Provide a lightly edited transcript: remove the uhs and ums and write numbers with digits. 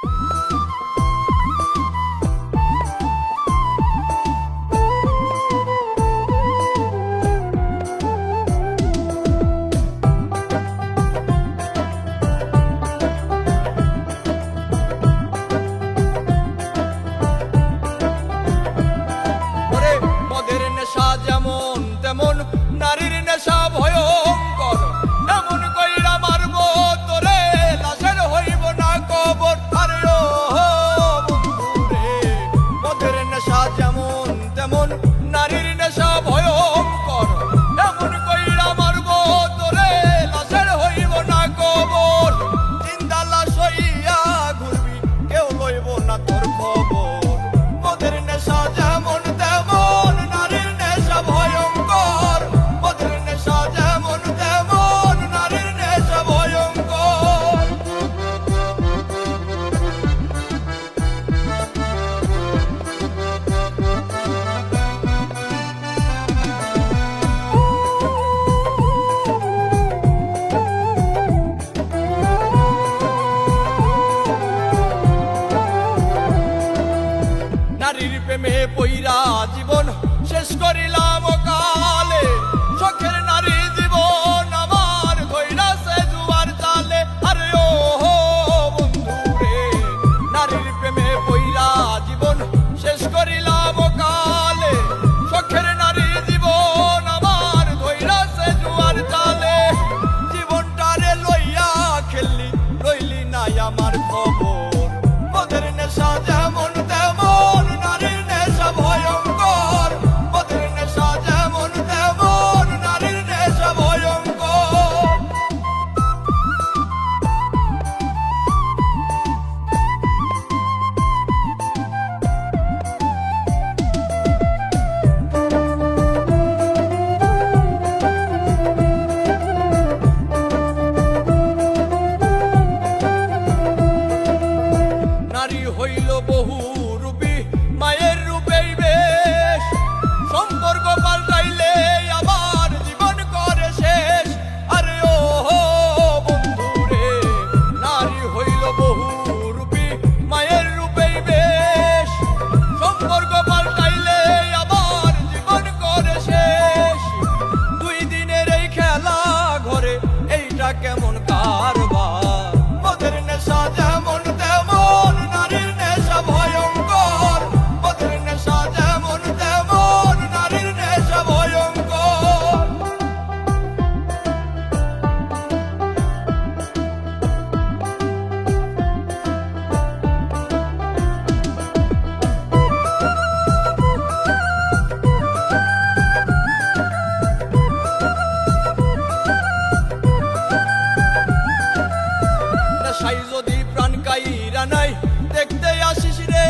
মদের নেশা যেমন তেমন নারীর নেশা ভয়ঙ্কর, এমন কইরা মারব তোরে লাশের হইব না কবর। আরে ও বন্ধুরে, মদের নেশা যেমন তেমন নারীর নেশা ভয়ঙ্কর, এমন কইরা মারব তোরে লাশের হইব না কবর। জিন্দা লাশ হইয়া ঘুরবি, কেউ লইব না তোর খবর। মদের নেশা যেমন তেমন নারীর নেশা ভয়ঙ্কর, মদের নেশা যেমন তেমন নারীর নেশা ভয়ঙ্কর। নারীর প্রেমে পইরা জীবন শেষ করিলাম কালে, শখের নারী জীবন আমার ধইরাছে জুয়ার জালে। আরে ও বন্ধুরে, নারীর প্রেমে পইরা জীবন শেষ করিলাম কালে, শখের নারী জীবন আমার ধইরাছে জুয়ার জালে। জীবনটারে লইয়া খেললি, লইলি নাই আমার খবর। মদের নেশা যেমন তেমন নারীর নেশা ভয়ঙ্কর, মদের নেশা যেমন তেমন নারীর নেশা ভয়ঙ্কর। নারী হইল বহু রূপী, মায়ের রূপেই বেশ, সম্পর্ক পাল্টাইলে আবার জীবন করে শেষ। আরে ও বন্ধুরে, নারী হইল বহু রূপী, মায়ের রূপেই বেশ, সম্পর্ক পাল্টাইলে আবার জীবন করে শেষ। দুই দিনের এই খেলা ঘরে এইটা কেমন কারবার। মদের নেশা যেমন তেমন নারীর নেশা ভয়ঙ্কর, মদের নেশা যেমন তেমন নারীর নেশা ভয়ঙ্কর। নেশাই যদি প্রাণ কাইরা নাই, দেখতে আসিস রে